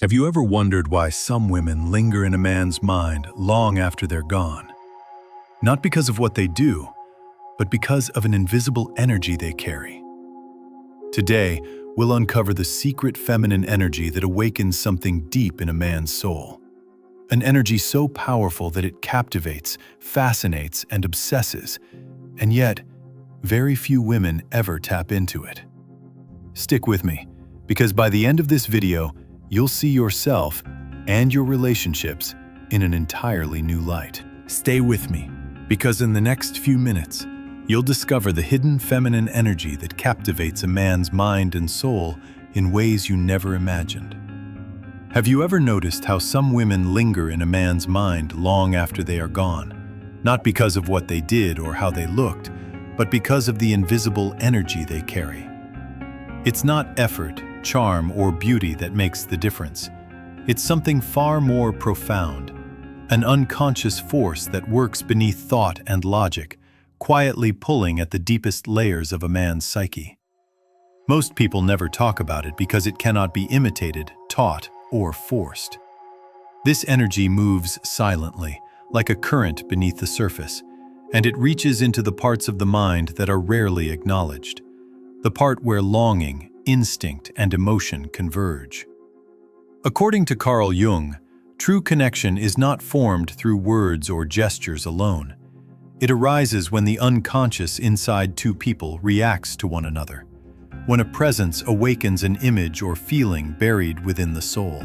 Have you ever wondered why some women linger in a man's mind long after they're gone? Not because of what they do, but because of an invisible energy they carry. Today, we'll uncover the secret feminine energy that awakens something deep in a man's soul. An energy so powerful that it captivates, fascinates, and obsesses, and yet, very few women ever tap into it. Stick with me, because by the end of this video, you'll see yourself and your relationships in an entirely new light. Stay with me, because in the next few minutes, you'll discover the hidden feminine energy that captivates a man's mind and soul in ways you never imagined. Have you ever noticed how some women linger in a man's mind long after they are gone? Not because of what they did or how they looked, but because of the invisible energy they carry. It's not effort, charm, or beauty that makes the difference. It's something far more profound, an unconscious force that works beneath thought and logic, quietly pulling at the deepest layers of a man's psyche. Most people never talk about it because it cannot be imitated, taught, or forced. This energy moves silently, like a current beneath the surface, and it reaches into the parts of the mind that are rarely acknowledged, the part where longing, instinct, and emotion converge. According to Carl Jung, true connection is not formed through words or gestures alone. It arises when the unconscious inside two people reacts to one another, when a presence awakens an image or feeling buried within the soul.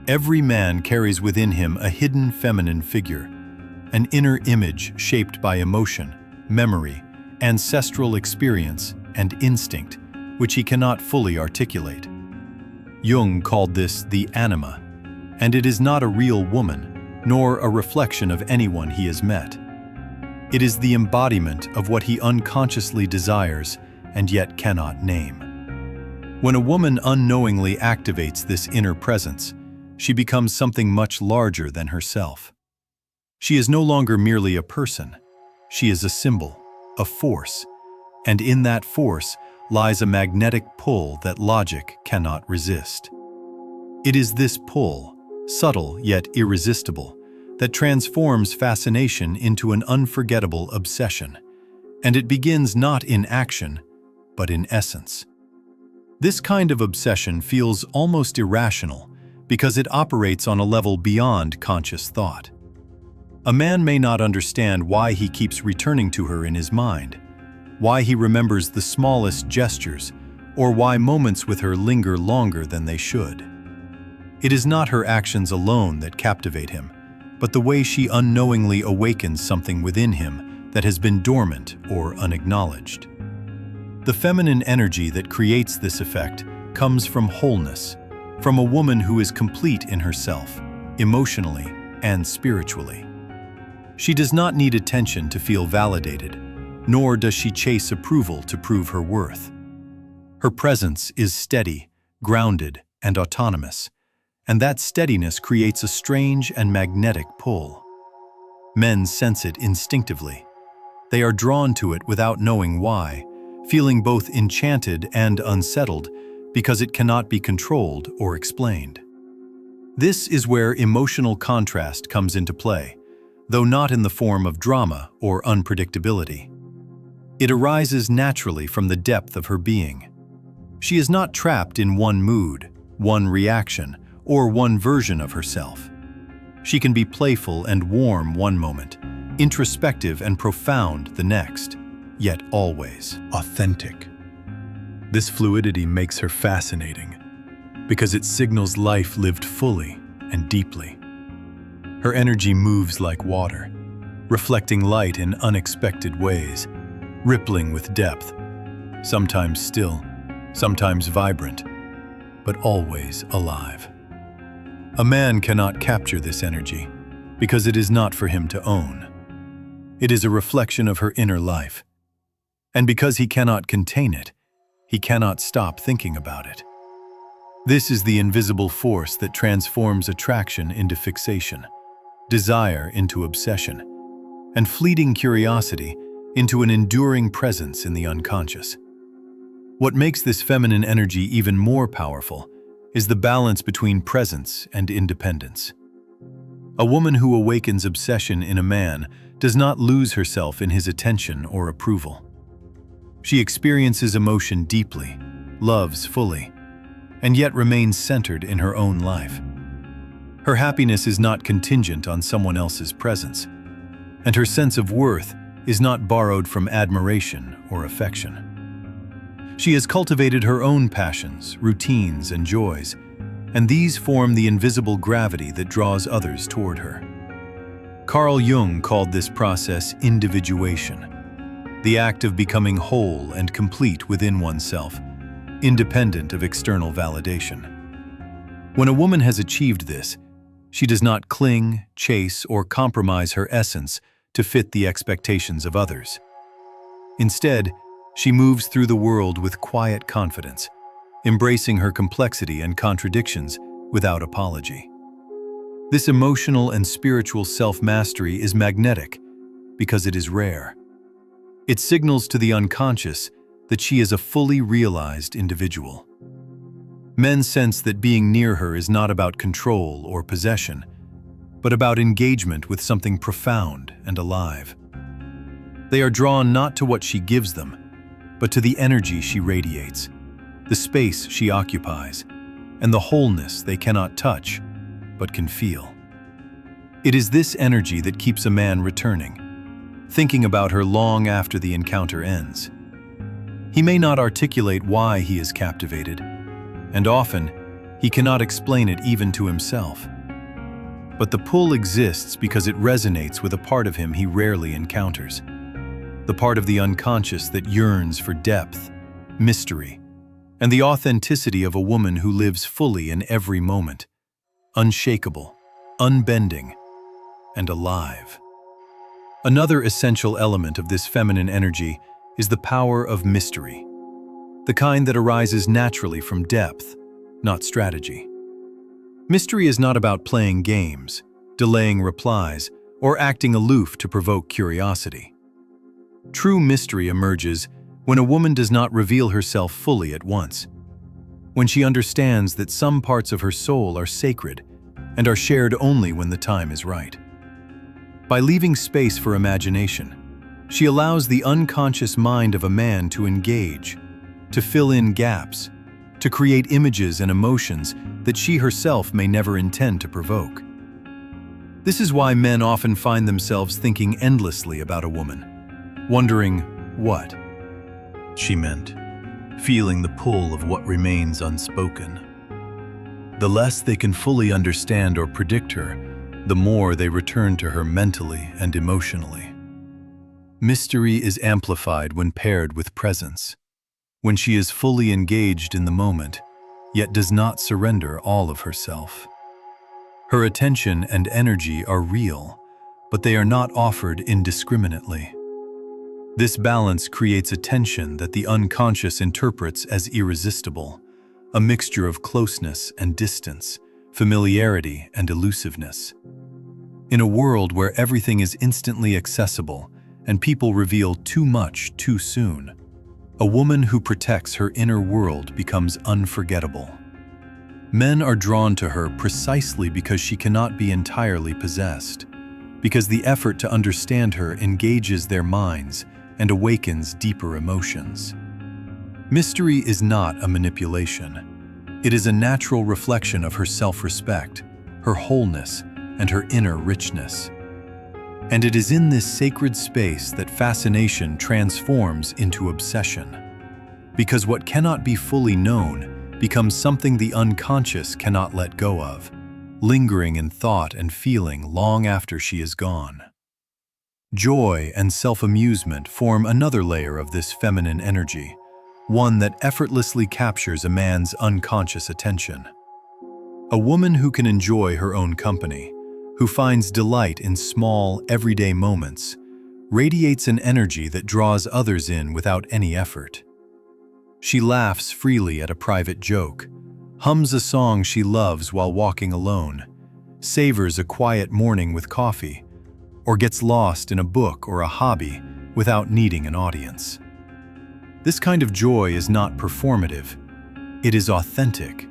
Every man carries within him a hidden feminine figure, an inner image shaped by emotion, memory, ancestral experience, and instinct, which he cannot fully articulate. Jung called this the Anima, and it is not a real woman, nor a reflection of anyone he has met. It is the embodiment of what he unconsciously desires and yet cannot name. When a woman unknowingly activates this inner presence, she becomes something much larger than herself. She is no longer merely a person. She is a symbol, a force, and in that force lies a magnetic pull that logic cannot resist. It is this pull, subtle yet irresistible, that transforms fascination into an unforgettable obsession, and it begins not in action, but in essence. This kind of obsession feels almost irrational because it operates on a level beyond conscious thought. A man may not understand why he keeps returning to her in his mind, why he remembers the smallest gestures, or why moments with her linger longer than they should. It is not her actions alone that captivate him, but the way she unknowingly awakens something within him that has been dormant or unacknowledged. The feminine energy that creates this effect comes from wholeness, from a woman who is complete in herself, emotionally and spiritually. She does not need attention to feel validated, nor does she chase approval to prove her worth. Her presence is steady, grounded, and autonomous, and that steadiness creates a strange and magnetic pull. Men sense it instinctively. They are drawn to it without knowing why, feeling both enchanted and unsettled because it cannot be controlled or explained. This is where emotional contrast comes into play, though not in the form of drama or unpredictability. It arises naturally from the depth of her being. She is not trapped in one mood, one reaction, or one version of herself. She can be playful and warm one moment, introspective and profound the next, yet always authentic. This fluidity makes her fascinating because it signals life lived fully and deeply. Her energy moves like water, reflecting light in unexpected ways, rippling with depth, sometimes still, sometimes vibrant, but always alive. A man cannot capture this energy because it is not for him to own. It is a reflection of her inner life, and because he cannot contain it, he cannot stop thinking about it. This is the invisible force that transforms attraction into fixation, desire into obsession, and fleeting curiosity into an enduring presence in the unconscious. What makes this feminine energy even more powerful is the balance between presence and independence. A woman who awakens obsession in a man does not lose herself in his attention or approval. She experiences emotion deeply, loves fully, and yet remains centered in her own life. Her happiness is not contingent on someone else's presence, and her sense of worth is not borrowed from admiration or affection. She has cultivated her own passions, routines, and joys, and these form the invisible gravity that draws others toward her. Carl Jung called this process individuation, the act of becoming whole and complete within oneself, independent of external validation. When a woman has achieved this, she does not cling, chase, or compromise her essence to fit the expectations of others. Instead, she moves through the world with quiet confidence, embracing her complexity and contradictions without apology. This emotional and spiritual self-mastery is magnetic because it is rare. It signals to the unconscious that she is a fully realized individual. Men sense that being near her is not about control or possession, but about engagement with something profound and alive. They are drawn not to what she gives them, but to the energy she radiates, the space she occupies, and the wholeness they cannot touch, but can feel. It is this energy that keeps a man returning, thinking about her long after the encounter ends. He may not articulate why he is captivated, and often he cannot explain it even to himself. But the pull exists because it resonates with a part of him he rarely encounters, the part of the unconscious that yearns for depth, mystery, and the authenticity of a woman who lives fully in every moment, unshakable, unbending, and alive. Another essential element of this feminine energy is the power of mystery, the kind that arises naturally from depth, not strategy. Mystery is not about playing games, delaying replies, or acting aloof to provoke curiosity. True mystery emerges when a woman does not reveal herself fully at once, when she understands that some parts of her soul are sacred and are shared only when the time is right. By leaving space for imagination, she allows the unconscious mind of a man to engage, to fill in gaps, to create images and emotions that she herself may never intend to provoke. This is why men often find themselves thinking endlessly about a woman, wondering what she meant, feeling the pull of what remains unspoken. The less they can fully understand or predict her, the more they return to her mentally and emotionally. Mystery is amplified when paired with presence, when she is fully engaged in the moment, yet does not surrender all of herself. Her attention and energy are real, but they are not offered indiscriminately. This balance creates a tension that the unconscious interprets as irresistible, a mixture of closeness and distance, familiarity and elusiveness. In a world where everything is instantly accessible and people reveal too much too soon, a woman who protects her inner world becomes unforgettable. Men are drawn to her precisely because she cannot be entirely possessed, because the effort to understand her engages their minds and awakens deeper emotions. Mystery is not a manipulation. It is a natural reflection of her self-respect, her wholeness, and her inner richness. And it is in this sacred space that fascination transforms into obsession. Because what cannot be fully known becomes something the unconscious cannot let go of, lingering in thought and feeling long after she is gone. Joy and self-amusement form another layer of this feminine energy, one that effortlessly captures a man's unconscious attention. A woman who can enjoy her own company, who finds delight in small, everyday moments, radiates an energy that draws others in without any effort. She laughs freely at a private joke, hums a song she loves while walking alone, savors a quiet morning with coffee, or gets lost in a book or a hobby without needing an audience. This kind of joy is not performative. It is authentic,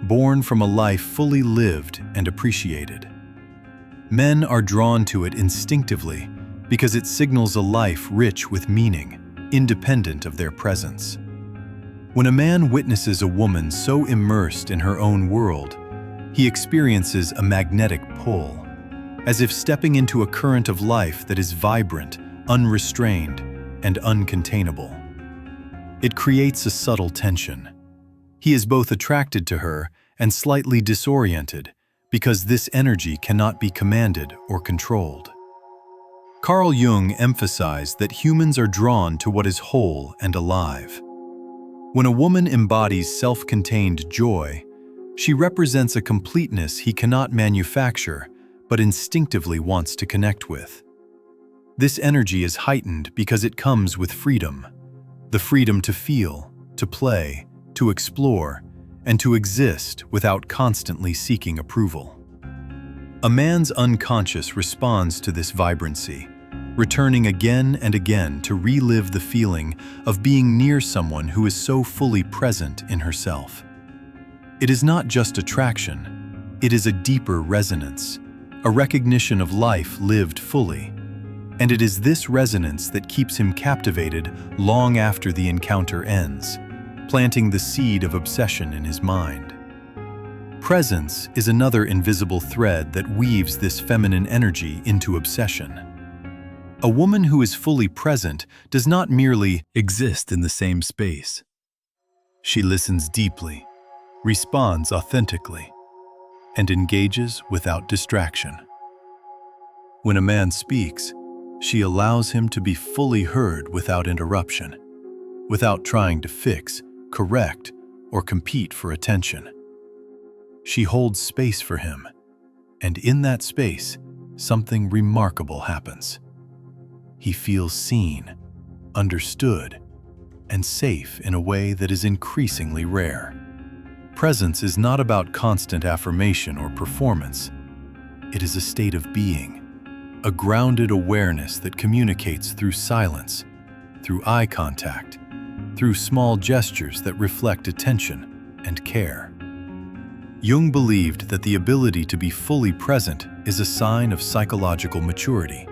born from a life fully lived and appreciated. Men are drawn to it instinctively because it signals a life rich with meaning, independent of their presence. When a man witnesses a woman so immersed in her own world, he experiences a magnetic pull, as if stepping into a current of life that is vibrant, unrestrained, and uncontainable. It creates a subtle tension. He is both attracted to her and slightly disoriented because this energy cannot be commanded or controlled. Carl Jung emphasized that humans are drawn to what is whole and alive. When a woman embodies self-contained joy, she represents a completeness he cannot manufacture but instinctively wants to connect with. This energy is heightened because it comes with freedom, the freedom to feel, to play, to explore, and to exist without constantly seeking approval. A man's unconscious responds to this vibrancy, returning again and again to relive the feeling of being near someone who is so fully present in herself. It is not just attraction, it is a deeper resonance, a recognition of life lived fully. And it is this resonance that keeps him captivated long after the encounter ends, planting the seed of obsession in his mind. Presence is another invisible thread that weaves this feminine energy into obsession. A woman who is fully present does not merely exist in the same space. She listens deeply, responds authentically, and engages without distraction. When a man speaks, she allows him to be fully heard without interruption, without trying to fix, correct, or compete for attention. She holds space for him, and in that space, something remarkable happens. He feels seen, understood, and safe in a way that is increasingly rare. Presence is not about constant affirmation or performance. It is a state of being, a grounded awareness that communicates through silence, through eye contact, through small gestures that reflect attention and care. Jung believed that the ability to be fully present is a sign of psychological maturity,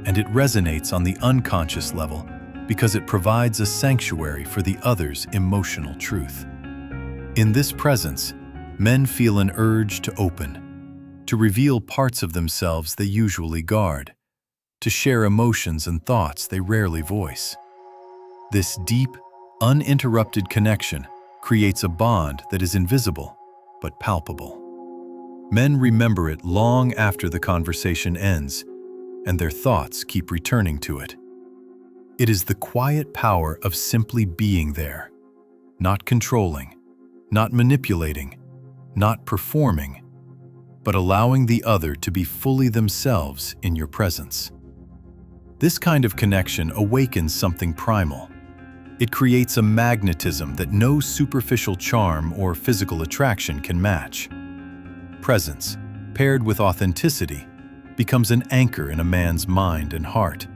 and it resonates on the unconscious level because it provides a sanctuary for the other's emotional truth. In this presence, men feel an urge to open, to reveal parts of themselves they usually guard, to share emotions and thoughts they rarely voice. This deep, uninterrupted connection creates a bond that is invisible but palpable. Men remember it long after the conversation ends, and their thoughts keep returning to it. It is the quiet power of simply being there, not controlling, not manipulating, not performing, but allowing the other to be fully themselves in your presence. This kind of connection awakens something primal. It creates a magnetism that no superficial charm or physical attraction can match. Presence, paired with authenticity, becomes an anchor in a man's mind and heart.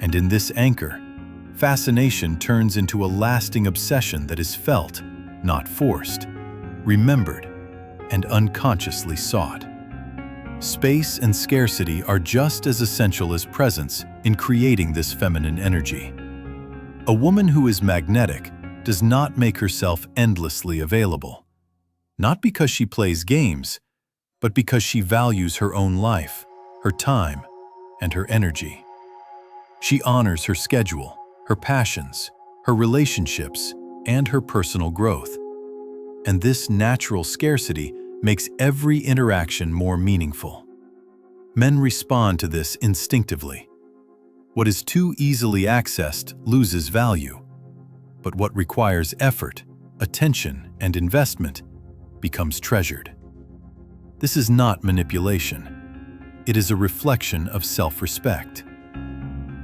And in this anchor, fascination turns into a lasting obsession that is felt, not forced, remembered, and unconsciously sought. Space and scarcity are just as essential as presence in creating this feminine energy. A woman who is magnetic does not make herself endlessly available, not because she plays games, but because she values her own life, her time, and her energy. She honors her schedule, her passions, her relationships, and her personal growth. And this natural scarcity makes every interaction more meaningful. Men respond to this instinctively. What is too easily accessed loses value, but what requires effort, attention, and investment becomes treasured. This is not manipulation. It is a reflection of self-respect.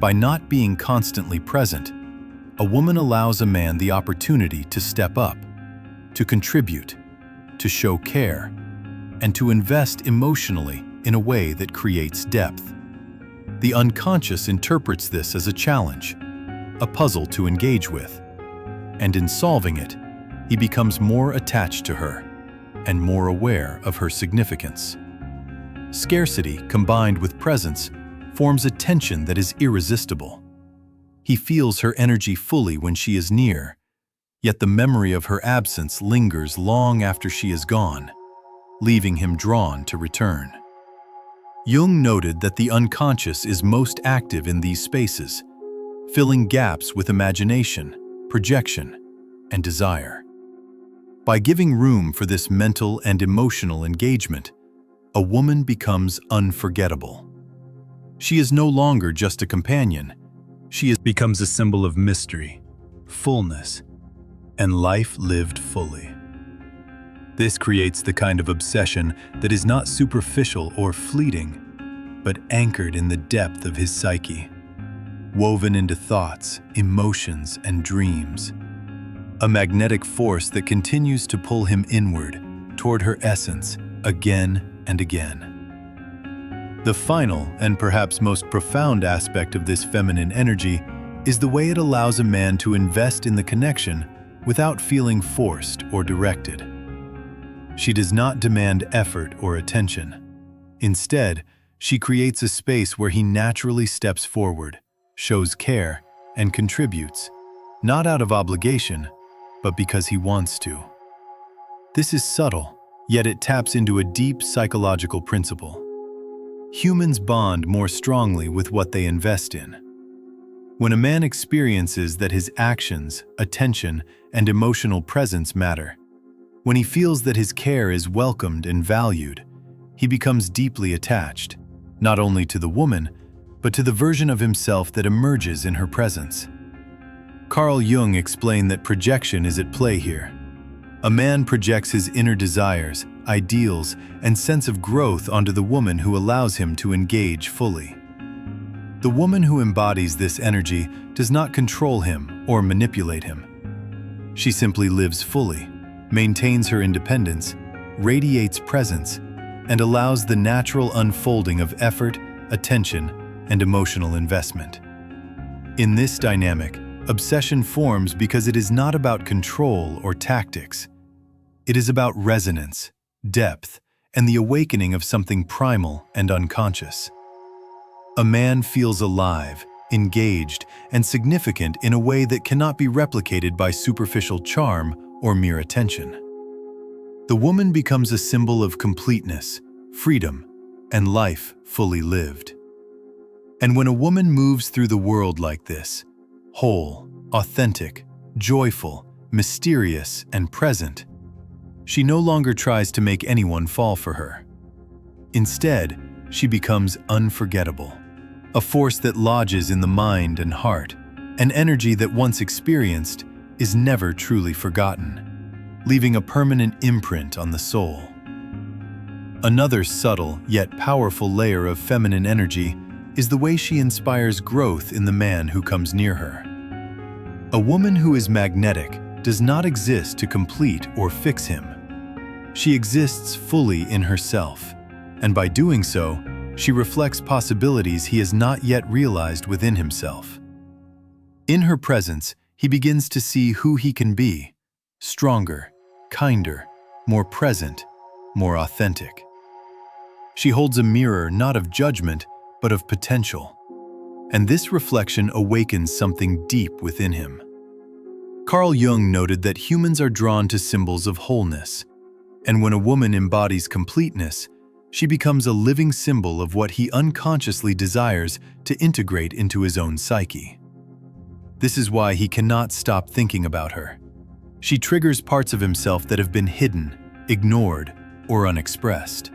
By not being constantly present, a woman allows a man the opportunity to step up, to contribute, to show care, and to invest emotionally in a way that creates depth. The unconscious interprets this as a challenge, a puzzle to engage with, and in solving it, he becomes more attached to her, and more aware of her significance. Scarcity, combined with presence, forms a tension that is irresistible. He feels her energy fully when she is near, yet the memory of her absence lingers long after she is gone, leaving him drawn to return. Jung noted that the unconscious is most active in these spaces, filling gaps with imagination, projection, and desire. By giving room for this mental and emotional engagement, a woman becomes unforgettable. She is no longer just a companion. She becomes a symbol of mystery, fullness, and life lived fully. This creates the kind of obsession that is not superficial or fleeting, but anchored in the depth of his psyche, woven into thoughts, emotions, and dreams. A magnetic force that continues to pull him inward, toward her essence, again and again. The final and perhaps most profound aspect of this feminine energy is the way it allows a man to invest in the connection without feeling forced or directed. She does not demand effort or attention. Instead, she creates a space where he naturally steps forward, shows care, and contributes, not out of obligation, but because he wants to. This is subtle, yet it taps into a deep psychological principle. Humans bond more strongly with what they invest in. When a man experiences that his actions, attention, and emotional presence matter, when he feels that his care is welcomed and valued, he becomes deeply attached, not only to the woman, but to the version of himself that emerges in her presence. Carl Jung explained that projection is at play here. A man projects his inner desires, ideals, and sense of growth onto the woman who allows him to engage fully. The woman who embodies this energy does not control him or manipulate him. She simply lives fully, maintains her independence, radiates presence, and allows the natural unfolding of effort, attention, and emotional investment. In this dynamic, obsession forms because it is not about control or tactics. It is about resonance, depth, and the awakening of something primal and unconscious. A man feels alive, engaged, and significant in a way that cannot be replicated by superficial charm or mere attention. The woman becomes a symbol of completeness, freedom, and life fully lived. And when a woman moves through the world like this, whole, authentic, joyful, mysterious, and present, she no longer tries to make anyone fall for her. Instead, she becomes unforgettable, a force that lodges in the mind and heart, an energy that once experienced is never truly forgotten, leaving a permanent imprint on the soul. Another subtle yet powerful layer of feminine energy is the way she inspires growth in the man who comes near her. A woman who is magnetic does not exist to complete or fix him. She exists fully in herself, and by doing so, she reflects possibilities he has not yet realized within himself. In her presence, he begins to see who he can be: stronger, kinder, more present, more authentic. She holds a mirror not of judgment, but of potential, and this reflection awakens something deep within him. Carl Jung noted that humans are drawn to symbols of wholeness, and when a woman embodies completeness, she becomes a living symbol of what he unconsciously desires to integrate into his own psyche. This is why he cannot stop thinking about her. She triggers parts of himself that have been hidden, ignored, or unexpressed.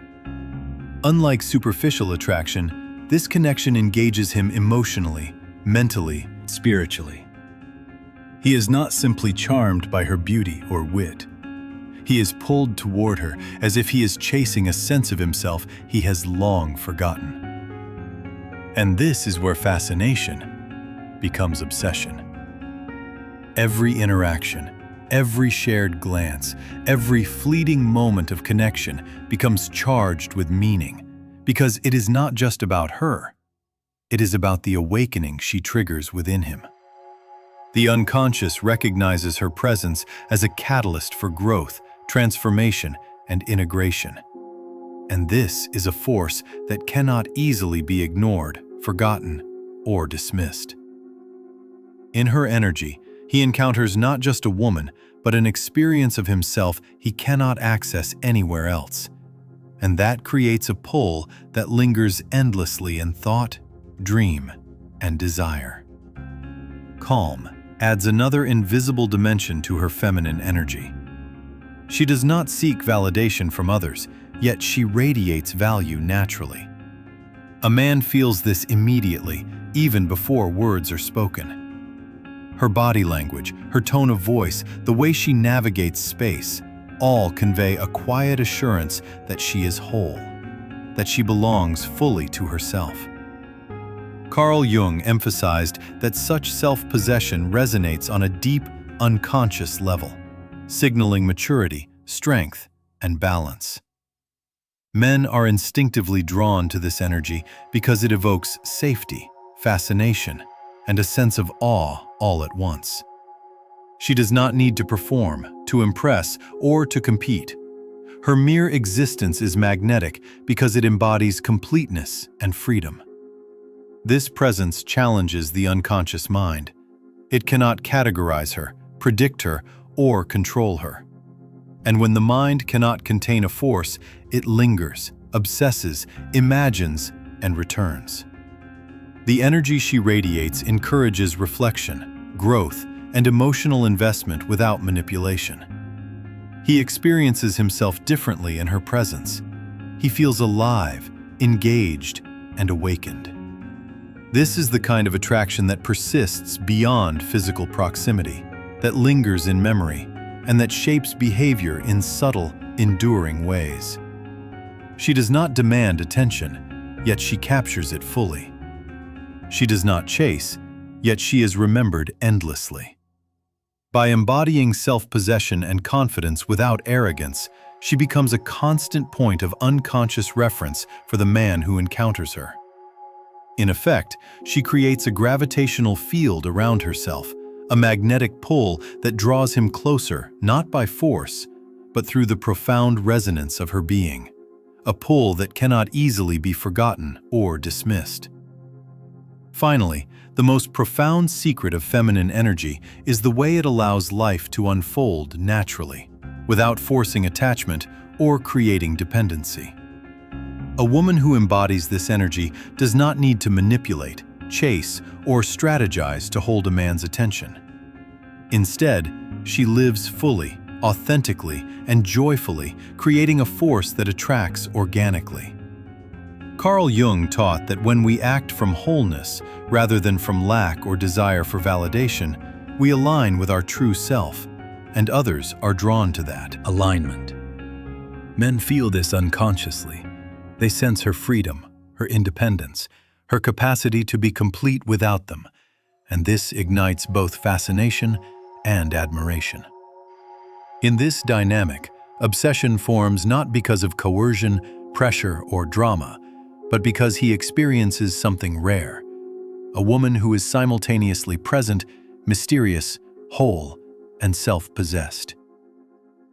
Unlike superficial attraction, this connection engages him emotionally, mentally, spiritually. He is not simply charmed by her beauty or wit. He is pulled toward her as if he is chasing a sense of himself he has long forgotten. And this is where fascination becomes obsession. Every interaction, every shared glance, every fleeting moment of connection becomes charged with meaning, because it is not just about her. It is about the awakening she triggers within him. The unconscious recognizes her presence as a catalyst for growth, transformation, and integration. And this is a force that cannot easily be ignored, forgotten, or dismissed. In her energy, he encounters not just a woman, but an experience of himself he cannot access anywhere else. And that creates a pull that lingers endlessly in thought, dream, and desire. Calm adds another invisible dimension to her feminine energy. She does not seek validation from others, yet she radiates value naturally. A man feels this immediately, even before words are spoken. Her body language, her tone of voice, the way she navigates space, all convey a quiet assurance that she is whole, that she belongs fully to herself. Carl Jung emphasized that such self-possession resonates on a deep, unconscious level, signaling maturity, strength, and balance. Men are instinctively drawn to this energy because it evokes safety, fascination, and a sense of awe all at once. She does not need to perform, to impress, or to compete. Her mere existence is magnetic because it embodies completeness and freedom. This presence challenges the unconscious mind. It cannot categorize her, predict her, or control her. And when the mind cannot contain a force, it lingers, obsesses, imagines, and returns. The energy she radiates encourages reflection, growth, and emotional investment without manipulation. He experiences himself differently in her presence. He feels alive, engaged, and awakened. This is the kind of attraction that persists beyond physical proximity, that lingers in memory, and that shapes behavior in subtle, enduring ways. She does not demand attention, yet she captures it fully. She does not chase, yet she is remembered endlessly. By embodying self-possession and confidence without arrogance, she becomes a constant point of unconscious reference for the man who encounters her. In effect, she creates a gravitational field around herself, a magnetic pull that draws him closer not by force, but through the profound resonance of her being, a pull that cannot easily be forgotten or dismissed. Finally, the most profound secret of feminine energy is the way it allows life to unfold naturally, without forcing attachment or creating dependency. A woman who embodies this energy does not need to manipulate, chase, or strategize to hold a man's attention. Instead, she lives fully, authentically, and joyfully, creating a force that attracts organically. Carl Jung taught that when we act from wholeness rather than from lack or desire for validation, we align with our true self, and others are drawn to that alignment. Men feel this unconsciously. They sense her freedom, her independence, her capacity to be complete without them, and this ignites both fascination and admiration. In this dynamic, obsession forms not because of coercion, pressure, or drama, but because he experiences something rare, a woman who is simultaneously present, mysterious, whole, and self-possessed.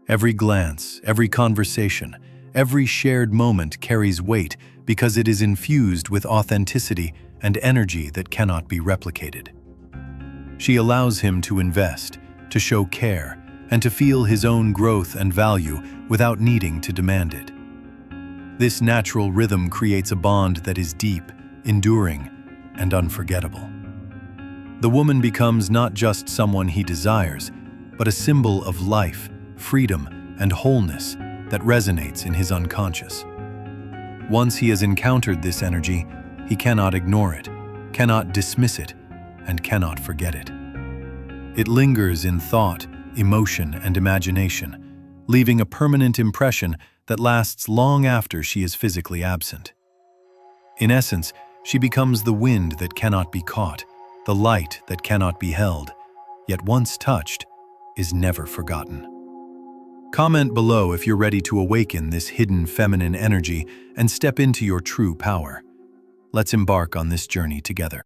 Every glance, every conversation, every shared moment carries weight because it is infused with authenticity and energy that cannot be replicated. She allows him to invest, to show care, and to feel his own growth and value without needing to demand it. This natural rhythm creates a bond that is deep, enduring, and unforgettable. The woman becomes not just someone he desires, but a symbol of life, freedom, and wholeness that resonates in his unconscious. Once he has encountered this energy, he cannot ignore it, cannot dismiss it, and cannot forget it. It lingers in thought, emotion, and imagination, leaving a permanent impression that lasts long after she is physically absent. In essence, she becomes the wind that cannot be caught, the light that cannot be held, yet once touched, is never forgotten. Comment below if you're ready to awaken this hidden feminine energy and step into your true power. Let's embark on this journey together.